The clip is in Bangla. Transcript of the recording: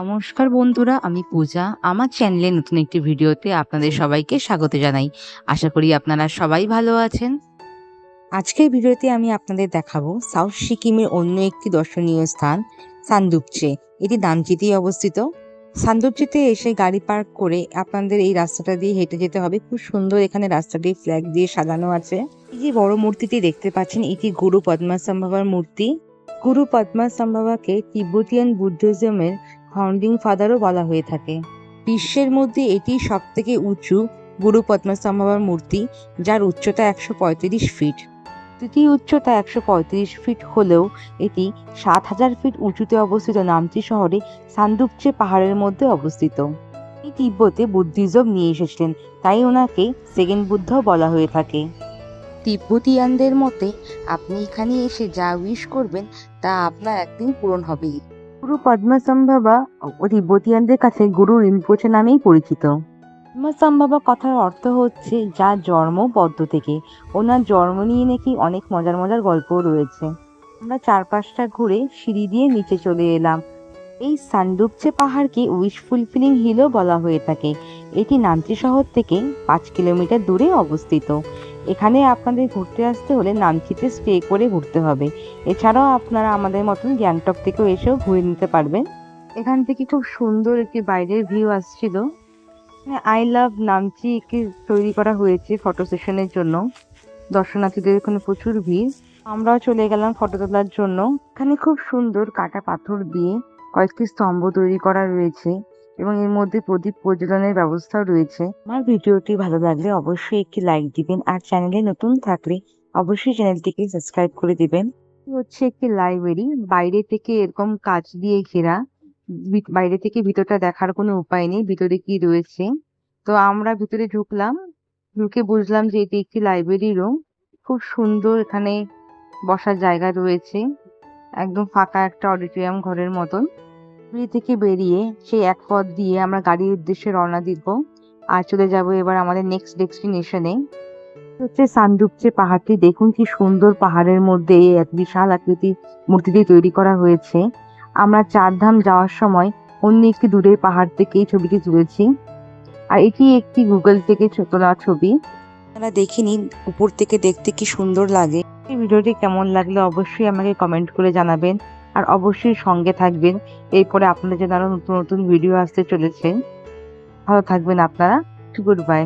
নমস্কার বন্ধুরা, আমি পূজা। আমার চ্যানেলে নতুন একটি ভিডিওতে আপনাদের সবাইকে স্বাগত জানাই। আশা করি আপনারা সবাই ভালো আছেন। আজকের ভিডিওতে আমি আপনাদের দেখাবো সাউথ সিকিমের অন্য একটি দর্শনীয় স্থান সান্দুকচে। এটি নামচিতেই অবস্থিত। সান্দুকচেতে এসে গাড়ি পার্ক করে আপনাদের এই রাস্তাটা দিয়ে হেঁটে যেতে হবে। খুব সুন্দর এখানে রাস্তাটি ফ্ল্যাগ দিয়ে সাজানো আছে। এই যে বড় মূর্তিটি দেখতে পাচ্ছেন, এটি গুরু পদ্মাসম্ভবার মূর্তি। গুরু পদ্মাসম্ভবাকে তিব্বতিয়ান বুদ্ধিজমের ফাউন্ডিং ফাদারও বলা হয়ে থাকে। বিশ্বের মধ্যে এটি সব থেকে উঁচু গুরু পদ্মাসম্ভবার মূর্তি, যার উচ্চতা 135 ফিট। তৃতীয় উচ্চতা 135 ফিট হলেও এটি 7000 ফিট উঁচুতে অবস্থিত নামচি শহরে সান্দুকচে পাহাড়ের মধ্যে অবস্থিত। তিনি তিব্বতে বুদ্ধিজম নিয়ে এসেছিলেন, তাই ওনাকে সেকেন্ড বুদ্ধও বলা হয়ে থাকে। তিব্বতিয়ানদের মতে আপনি এখানে এসে যা উইশ করবেন তা আপনার একদিন পূরণ হবেই। গুরু পদ্মাসম্ভবা তিব্বতিয়ানদের কাছে গুরু রিম্পোচে নামেই পরিচিত। পদ্মাসম্ভবা কথার অর্থ হচ্ছে যার জন্ম পদ্ম থেকে। ওনার জন্ম নিয়ে নাকি অনেক মজার মজার গল্পও রয়েছে। আমরা চারপাশটা ঘুরে সিঁড়ি দিয়ে নিচে চলে এলাম। এই সান্দুকচে পাহাড়কে উইশ ফুলফিলিং হিলও বলা হয়ে থাকে। এটি নামচি শহর থেকে 5 কিলোমিটার দূরে অবস্থিত। এখানে আপনাদের ঘুরতে আসতে হলে নামচিতে স্টে করে ঘুরতে হবে। এছাড়াও আপনারা আমাদের মতন গ্যাংটক থেকেও এসেও ঘুরে নিতে পারবেন। এখান থেকে খুব সুন্দর একটি বাইরের ভিউ আসছিল। আই লাভ নামচি কে তৈরি করা হয়েছে ফটো সেশনের জন্য। দর্শনার্থীদের এখানে প্রচুর ভিড়। আমরাও চলে গেলাম ফটো তোলার জন্য। এখানে খুব সুন্দর কাটা পাথর দিয়ে কয়েকটি স্তম্ভ তৈরি করা রয়েছে এবং এর মধ্যে প্রদীপ প্রজ্বলনের ব্যবস্থাও রয়েছে। আমার ভিডিওটি ভালো লাগলে অবশ্যই একটি লাইক দিবেন, আর চ্যানেলে নতুন থাকলে অবশ্যই চ্যানেলটিকে সাবস্ক্রাইব করে দিবেন। হচ্ছে একটি লাইব্রেরি, বাইরে থেকে এরকম কাঁচ দিয়ে ঘেরা। বাইরে থেকে ভিতরটা দেখার কোনো উপায় নেই ভিতরে কি রয়েছে। তো আমরা ভিতরে ঢুকলাম, ঢুকে বুঝলাম যে এটি একটি লাইব্রেরি রুম। খুব সুন্দর এখানে বসার জায়গা রয়েছে, একদম ফাঁকা একটা অডিটোরিয়াম ঘরের মতন। লাইব্রেরি থেকে বেরিয়ে সেই এক পথ দিয়ে আমরা গাড়ির উদ্দেশ্যে রওনা দিব আর চলে যাব এবার আমাদের নেক্সট ডেস্টিনেশনে। হচ্ছে সান্দুকচে পাহাড়টি। দেখুন কি সুন্দর পাহাড়ের মধ্যে এই এক বিশাল আকৃতির মূর্তিটি তৈরি করা হয়েছে। আমরা 4 ধাম যাওয়ার সময় অন্য একটি দূরের পাহাড় থেকে এই ছবিটি তুলেছি, আর এটি একটি গুগল থেকে তোলা ছবি। আপনারা দেখে নিন উপর থেকে দেখতে কি সুন্দর লাগে। এই ভিডিওটি কেমন লাগলো অবশ্যই আমাকে কমেন্ট করে জানাবেন, আর অবশ্যই সঙ্গে থাকবেন। এরপরে আপনাদের জন্য আরো নতুন নতুন ভিডিও আসতে চলেছে। ভালো থাকবেন আপনারা। Good bye.